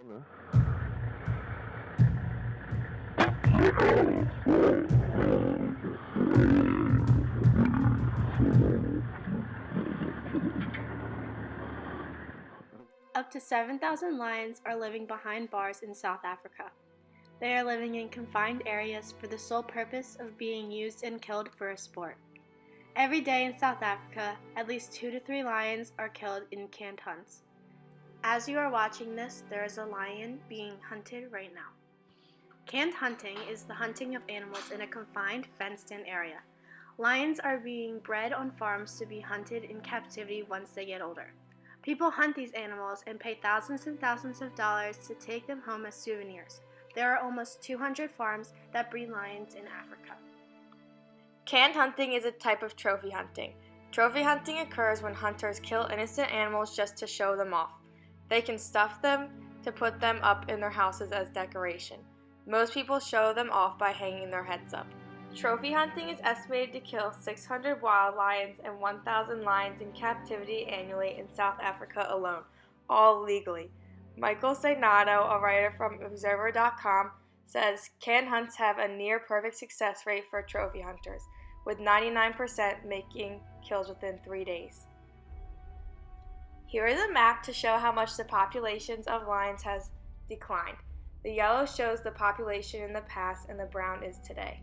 Up to 7,000 lions are living behind bars in South Africa. They are living in confined areas for the sole purpose of being used and killed for a sport. Every day in South Africa, at least 2 to 3 lions are killed in canned hunts. As you are watching this, there is a lion being hunted right now. Canned hunting is the hunting of animals in a confined, fenced-in area. Lions are being bred on farms to be hunted in captivity once they get older. People hunt these animals and pay thousands and thousands of dollars to take them home as souvenirs. There are almost 200 farms that breed lions in Africa. Canned hunting is a type of trophy hunting. Trophy hunting occurs when hunters kill innocent animals just to show them off. They can stuff them to put them up in their houses as decoration. Most people show them off by hanging their heads up. Trophy hunting is estimated to kill 600 wild lions and 1,000 lions in captivity annually in South Africa alone, all legally. Michael Sainato, a writer from Observer.com, says canned hunts have a near-perfect success rate for trophy hunters, with 99% making kills within 3 days. Here is a map to show how much the populations of lions has declined. The yellow shows the population in the past and the brown is today.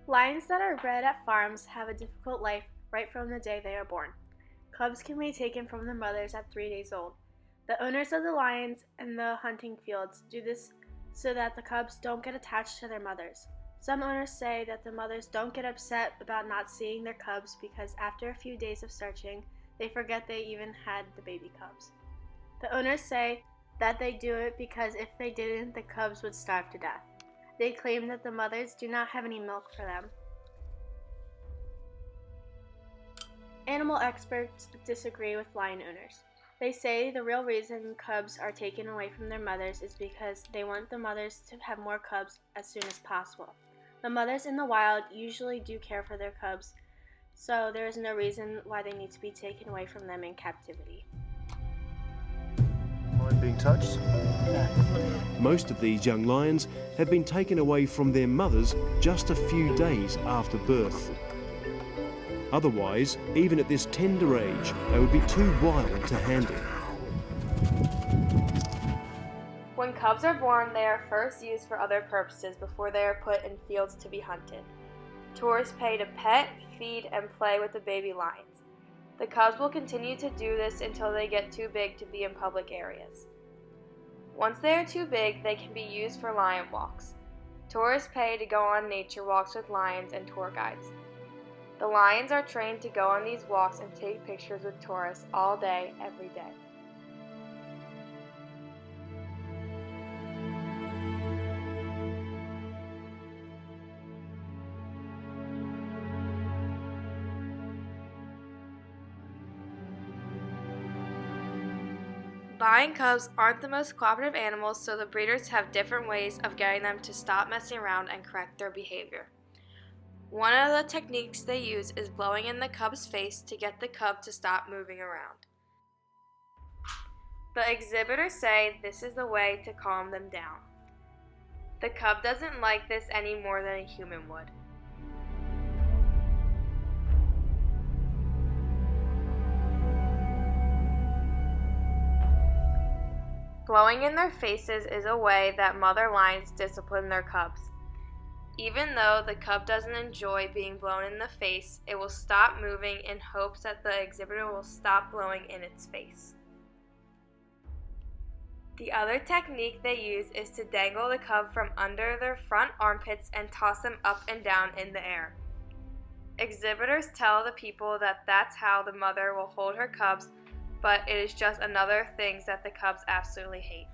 Lions that are bred at farms have a difficult life right from the day they are born. Cubs can be taken from their mothers at 3 days old. The owners of the lions and the hunting fields do this so that the cubs don't get attached to their mothers. Some owners say that the mothers don't get upset about not seeing their cubs because after a few days of searching, they forget they even had the baby cubs. The owners say that they do it because if they didn't, the cubs would starve to death. They claim that the mothers do not have any milk for them. Animal experts disagree with lion owners. They say the real reason cubs are taken away from their mothers is because they want the mothers to have more cubs as soon as possible. The mothers in the wild usually do care for their cubs, so there is no reason why they need to be taken away from them in captivity. Being touched? Most of these young lions have been taken away from their mothers just a few days after birth. Otherwise, even at this tender age, they would be too wild to handle. When cubs are born, they are first used for other purposes before they are put in fields to be hunted. Tourists pay to pet, feed, and play with the baby lions. The cubs will continue to do this until they get too big to be in public areas. Once they are too big, they can be used for lion walks. Tourists pay to go on nature walks with lions and tour guides. The lions are trained to go on these walks and take pictures with tourists all day, every day. Lion cubs aren't the most cooperative animals, so the breeders have different ways of getting them to stop messing around and correct their behavior. One of the techniques they use is blowing in the cub's face to get the cub to stop moving around. The exhibitors say this is the way to calm them down. The cub doesn't like this any more than a human would. Blowing in their faces is a way that mother lions discipline their cubs. Even though the cub doesn't enjoy being blown in the face, it will stop moving in hopes that the exhibitor will stop blowing in its face. The other technique they use is to dangle the cub from under their front armpits and toss them up and down in the air. Exhibitors tell the people that that's how the mother will hold her cubs, but it is just another thing that the cubs absolutely hate.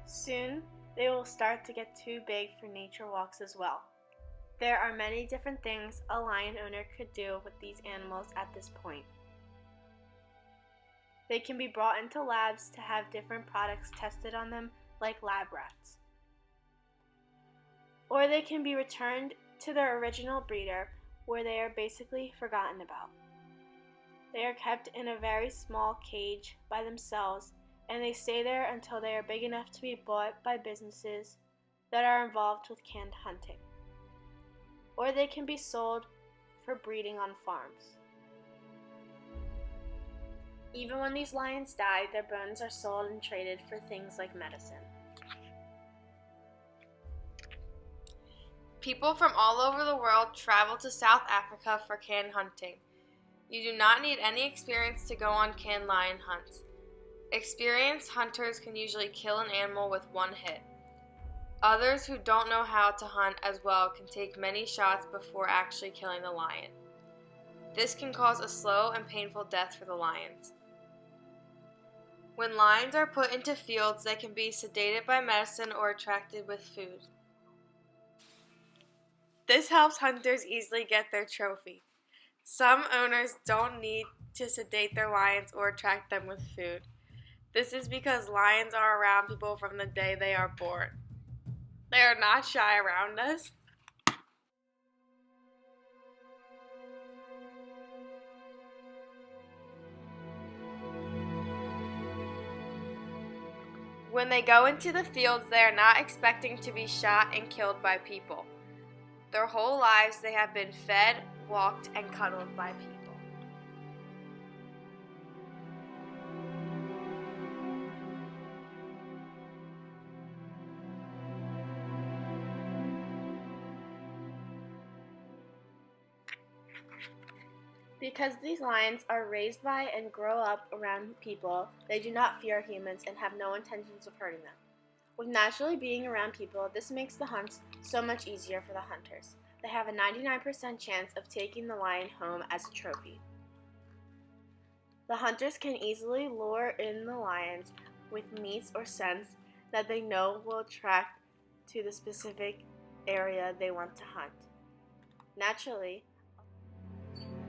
Soon, they will start to get too big for nature walks as well. There are many different things a lion owner could do with these animals at this point. They can be brought into labs to have different products tested on them, like lab rats. Or they can be returned to their original breeder, where they are basically forgotten about. They are kept in a very small cage by themselves, and they stay there until they are big enough to be bought by businesses that are involved with canned hunting. Or they can be sold for breeding on farms. Even when these lions die, their bones are sold and traded for things like medicine. People from all over the world travel to South Africa for canned hunting. You do not need any experience to go on canned lion hunts. Experienced hunters can usually kill an animal with one hit. Others who don't know how to hunt as well can take many shots before actually killing the lion. This can cause a slow and painful death for the lions. When lions are put into fields, they can be sedated by medicine or attracted with food. This helps hunters easily get their trophy. Some owners don't need to sedate their lions or attract them with food. This is because lions are around people from the day they are born. They are not shy around us. When they go into the fields, they are not expecting to be shot and killed by people. Their whole lives they have been fed, walked, and cuddled by people. Because these lions are raised by and grow up around people, they do not fear humans and have no intentions of hurting them. With naturally being around people, this makes the hunts so much easier for the hunters. They have a 99% chance of taking the lion home as a trophy. The hunters can easily lure in the lions with meats or scents that they know will attract to the specific area they want to hunt. Naturally,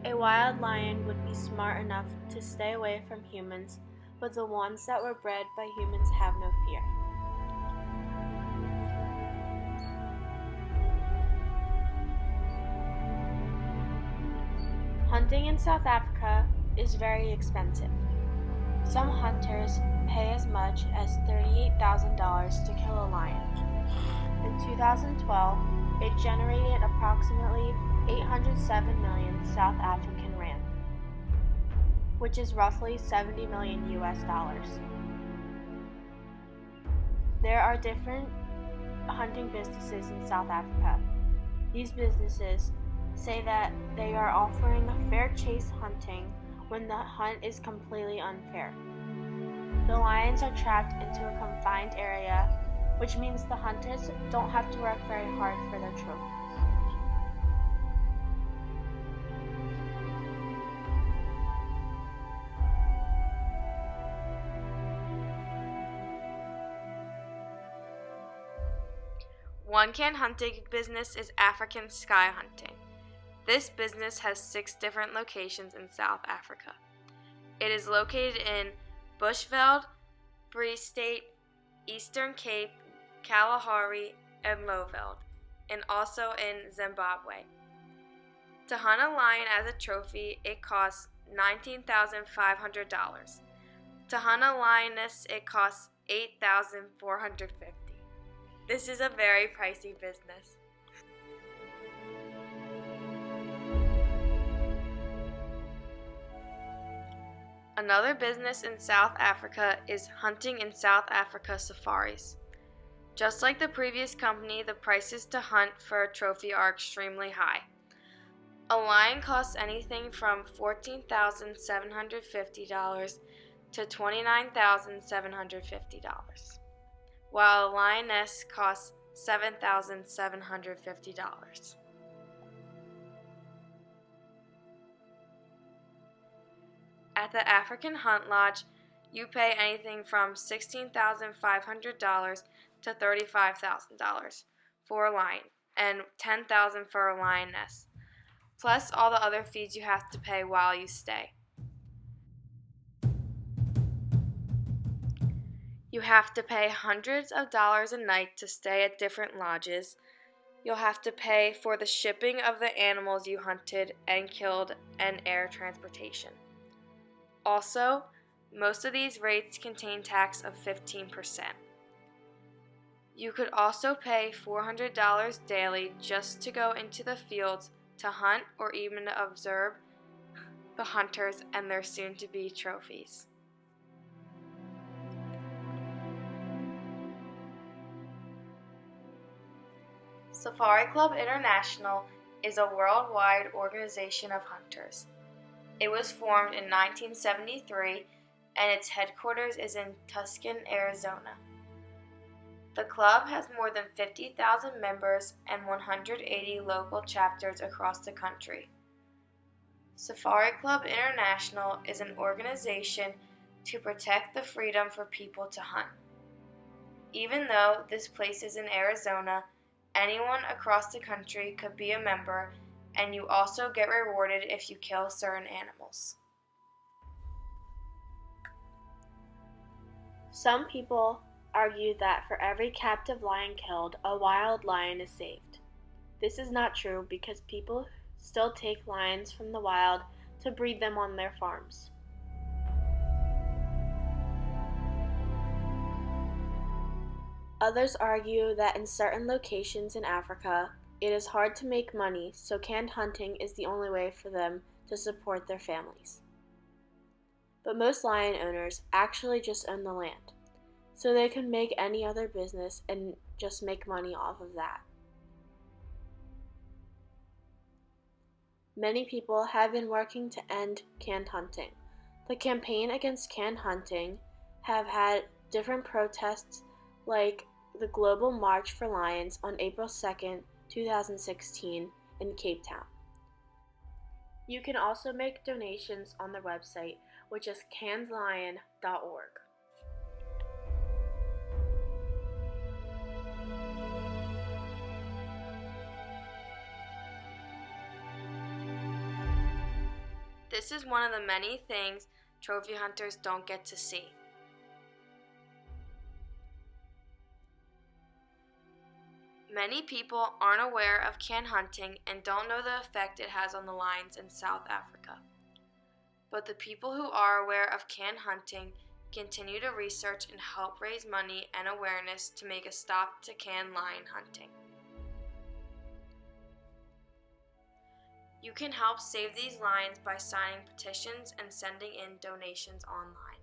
a wild lion would be smart enough to stay away from humans, but the ones that were bred by humans have no fear. Hunting in South Africa is very expensive. Some hunters pay as much as $38,000 to kill a lion. In 2012, it generated approximately 807 million South African rand, which is roughly 70 million US dollars. There are different hunting businesses in South Africa. These businesses say that they are offering fair chase hunting when the hunt is completely unfair. The lions are trapped into a confined area, which means the hunters don't have to work very hard for their trophies. One canned hunting business is African sky hunting. This business has 6 different locations in South Africa. It is located in Bushveld, Free State, Eastern Cape, Kalahari, and Lowveld, and also in Zimbabwe. To hunt a lion as a trophy, it costs $19,500. To hunt a lioness, it costs $8,450. This is a very pricey business. Another business in South Africa is hunting in South Africa safaris. Just like the previous company, the prices to hunt for a trophy are extremely high. A lion costs anything from $14,750 to $29,750, while a lioness costs $7,750. At the African Hunt Lodge, you pay anything from $16,500 to $35,000 for a lion and $10,000 for a lioness, plus all the other fees you have to pay while you stay. You have to pay hundreds of dollars a night to stay at different lodges. You'll have to pay for the shipping of the animals you hunted and killed and air transportation. Also, most of these rates contain tax of 15%. You could also pay $400 daily just to go into the fields to hunt or even to observe the hunters and their soon-to-be trophies. Safari Club International is a worldwide organization of hunters. It was formed in 1973 and its headquarters is in Tucson, Arizona. The club has more than 50,000 members and 180 local chapters across the country. Safari Club International is an organization to protect the freedom for people to hunt. Even though this place is in Arizona, anyone across the country could be a member, and you also get rewarded if you kill certain animals. Some people argue that for every captive lion killed, a wild lion is saved. This is not true because people still take lions from the wild to breed them on their farms. Others argue that in certain locations in Africa, it is hard to make money, so canned hunting is the only way for them to support their families. But most lion owners actually just own the land, so they can make any other business and just make money off of that. Many people have been working to end canned hunting. The campaign against canned hunting have had different protests like the Global March for Lions on April 2nd, 2016 in Cape Town. You can also make donations on their website, which is cannedlion.org. This is one of the many things trophy hunters don't get to see. Many people aren't aware of canned hunting and don't know the effect it has on the lions in South Africa. But the people who are aware of canned hunting continue to research and help raise money and awareness to make a stop to canned lion hunting. You can help save these lions by signing petitions and sending in donations online.